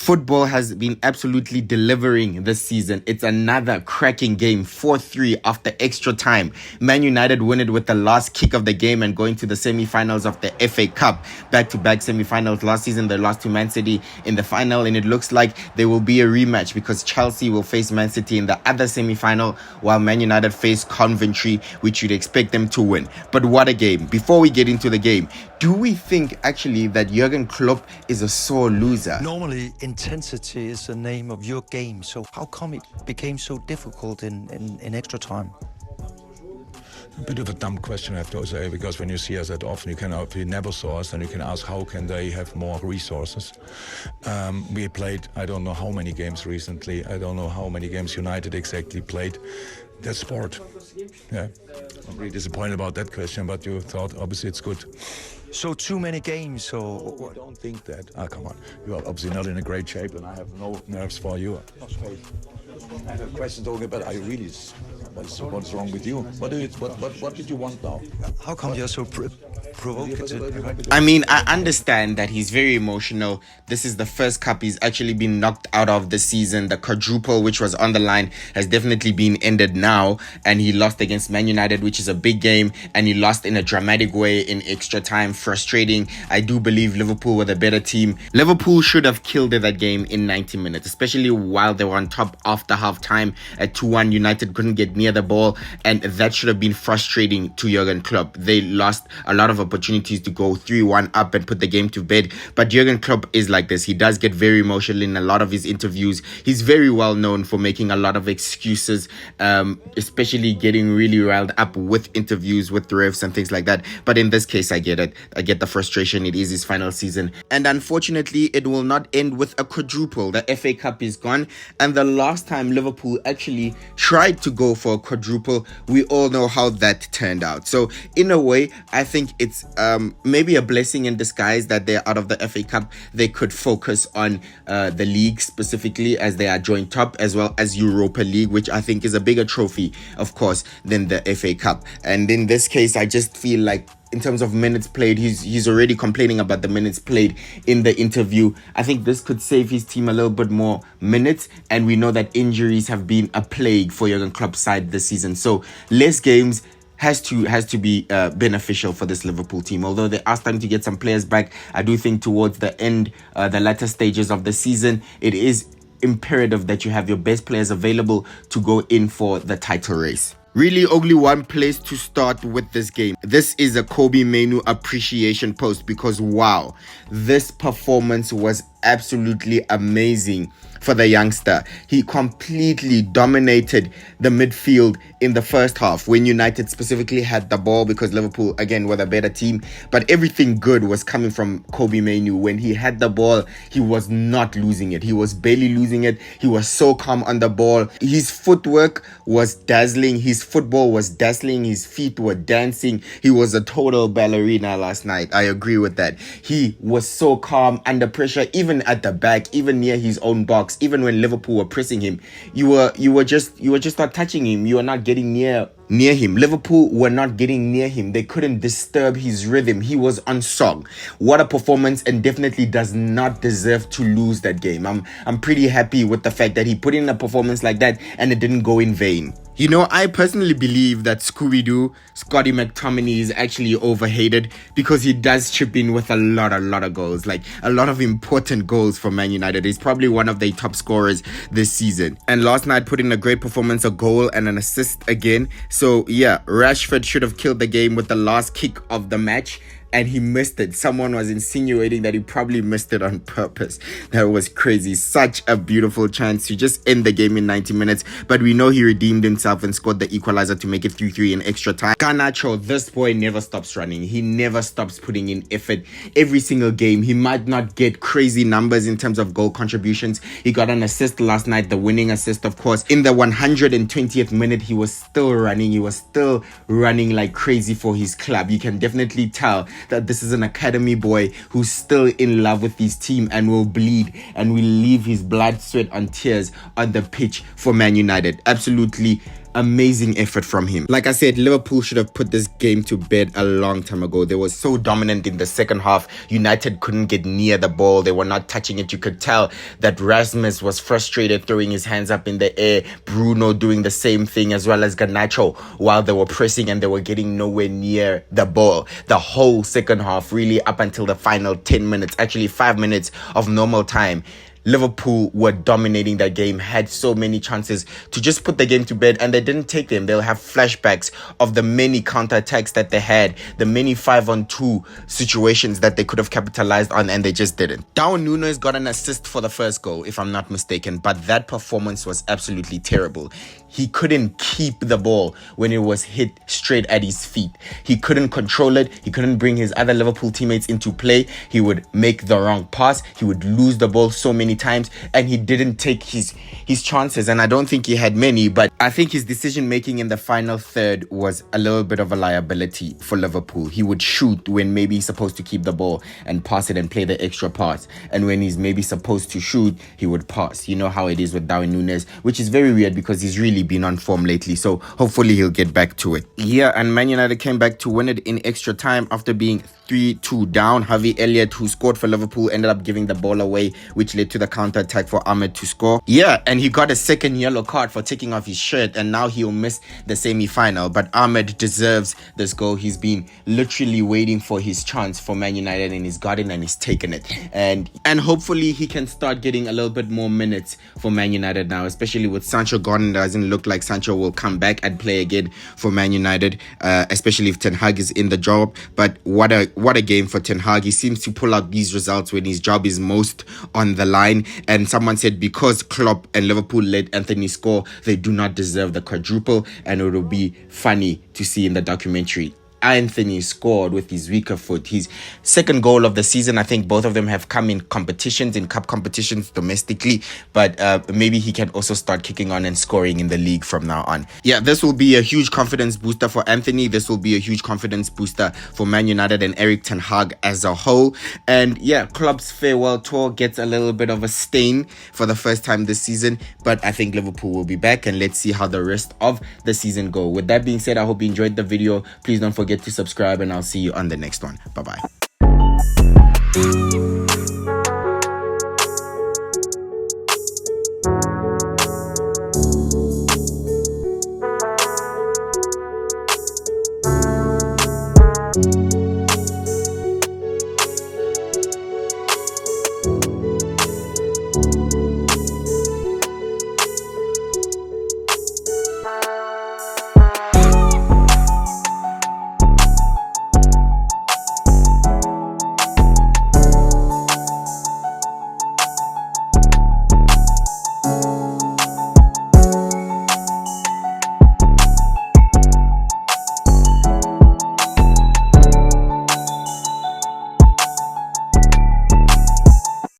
Football has been absolutely delivering this season. It's another cracking game, 4-3 after extra time. Man United win it with the last kick of the game and going to the semi-finals of the FA Cup. Back-to-back semi-finals. Last season, they lost to Man City in the final, and it looks like there will be a rematch because Chelsea will face Man City in the other semi-final, while Man United face Coventry, which you'd expect them to win. But what a game. Before we get into the game, do we think actually that Jurgen Klopp is a sore loser? Normally, intensity is the name of your game, so how come it became so difficult in extra time? A bit of a dumb question, I have to say, because when you see us that often, if you never saw us, then you can ask how can they have more resources. We played, I don't know how many games recently, I don't know how many games United exactly played. That's sport. Yeah, I'm really disappointed about that question, but you thought obviously it's good. So too many games, so... I don't think that. Ah, come on. You are obviously not in a great shape, and I have no nerves for you. I have a question talking about, are you really... What's wrong with you? What did you want now? How come you're so provocative? I mean, I understand that he's very emotional. This is the first cup he's actually been knocked out of the season. The quadruple, which was on the line, has definitely been ended now. And he lost against Man United, which is a big game. And he lost in a dramatic way in extra time. Frustrating. I do believe Liverpool were the better team. Liverpool should have killed that game in 90 minutes, especially while they were on top after half time at 2-1. United couldn't get near the ball, and that should have been frustrating to Jurgen Klopp. They lost a lot of opportunities to go 3-1 up and put the game to bed. But Jurgen Klopp is like this. He does get very emotional in a lot of his interviews. He's very well known for making a lot of excuses, especially getting really riled up with interviews with the refs and things like that. But in this case, I get it. I get the frustration. It is his final season. And unfortunately, it will not end with a quadruple. The FA Cup is gone. And the last time Liverpool actually tried to go for a quadruple, we all know how that turned out. So in a way, I think it's maybe a blessing in disguise that they're out of the FA Cup. They could focus on the league specifically, as they are joint top, as well as Europa League, which I think is a bigger trophy, of course, than the FA Cup. And in this case, I just feel like in terms of minutes played, he's already complaining about the minutes played in the interview. I think this could save his team a little bit more minutes, and we know that injuries have been a plague for Jurgen Klopp's side this season. So less games has to be beneficial for this Liverpool team. Although they are starting to get some players back, I do think towards the end, the latter stages of the season, it is imperative that you have your best players available to go in for the title race. Really only one place to start with this game. This is a Kobbie Mainoo appreciation post because wow, this performance was absolutely amazing for the youngster. He completely dominated the midfield in the first half when United specifically had the ball, because Liverpool again were the better team, but everything good was coming from Kobbie Mainoo. When he had the ball, he was not losing it. He was barely losing it. He was so calm on the ball. His footwork was dazzling. His football was dazzling. His feet were dancing. He was a total ballerina last night. I agree with that. He was so calm under pressure, even at the back, even near his own box. Even when Liverpool were pressing him, you were just not touching him. You were not getting near him. Liverpool were not getting near him. They couldn't disturb his rhythm. He was on song. What a performance, and definitely does not deserve to lose that game. I'm pretty happy with the fact that he put in a performance like that and it didn't go in vain. You know, I personally believe that Scotty McTominay is actually overhated because he does chip in with a lot of goals, like a lot of important goals for Man United. He's probably one of their top scorers this season. And last night put in a great performance, a goal and an assist again. So yeah, Rashford should have killed the game with the last kick of the match, and he missed it. Someone was insinuating that he probably missed it on purpose. That was crazy. Such a beautiful chance to just end the game in 90 minutes. But we know he redeemed himself and scored the equalizer to make it 3-3 in extra time. Garnacho, this boy never stops running. He never stops putting in effort. Every single game, he might not get crazy numbers in terms of goal contributions. He got an assist last night, the winning assist, of course. In the 120th minute, he was still running. He was still running like crazy for his club. You can definitely tell that this is an academy boy who's still in love with his team and will bleed and will leave his blood, sweat and tears on the pitch for Man United. Absolutely amazing effort from him. Like I said, Liverpool should have put this game to bed a long time ago. They were so dominant in the second half. United couldn't get near the ball. They were not touching it. You could tell that Rasmus was frustrated, throwing his hands up in the air. Bruno doing the same thing, as well as Garnacho, while they were pressing and they were getting nowhere near the ball. The whole second half, really up until the final 10 minutes, actually 5 minutes of normal time, Liverpool were dominating that game, had so many chances to just put the game to bed, and they didn't take them. They'll have flashbacks of the many counterattacks that they had, the many 5-on-2 situations that they could have capitalized on, and they just didn't. Darwin Núñez got an assist for the first goal, if I'm not mistaken, but that performance was absolutely terrible. He couldn't keep the ball when it was hit straight at his feet. He couldn't control it. He couldn't bring his other Liverpool teammates into play. He would make the wrong pass. He would lose the ball so many times, and he didn't take his chances. And I don't think he had many, but I think his decision making in the final third was a little bit of a liability for Liverpool. He would shoot when maybe he's supposed to keep the ball and pass it and play the extra pass. And when he's maybe supposed to shoot, he would pass. You know how it is with Darwin Núñez, which is very weird because he's really been on form lately, so hopefully he'll get back to it. Yeah, and Man United came back to win it in extra time after being 3-2 down. Harvey Elliott, who scored for Liverpool, ended up giving the ball away, which led to the counter-attack for Ahmed to score. Yeah, and he got a second yellow card for taking off his shirt, and now he'll miss the semi-final. But Ahmed deserves this goal. He's been literally waiting for his chance for Man United, and he's got it and he's taken it. And hopefully he can start getting a little bit more minutes for Man United now, especially with Sancho gone. It doesn't look like Sancho will come back and play again for Man United, especially if Ten Hag is in the job. But what a game for Ten Hag. He seems to pull out these results when his job is most on the line. And someone said because Klopp and Liverpool let Anthony score, they do not deserve the quadruple, and it will be funny to see in the documentary. Anthony scored with his weaker foot. His second goal of the season. I think both of them have come in competitions, in cup competitions domestically, but maybe he can also start kicking on and scoring in the league from now on. Yeah, this will be a huge confidence booster for Anthony. This will be a huge confidence booster for Man United and Erik ten Hag as a whole. And yeah, Klopp's farewell tour gets a little bit of a stain for the first time this season, but I think Liverpool will be back, and let's see how the rest of the season go. With that being said, I hope you enjoyed the video. Please don't forget to subscribe, and I'll see you on the next one. Bye bye.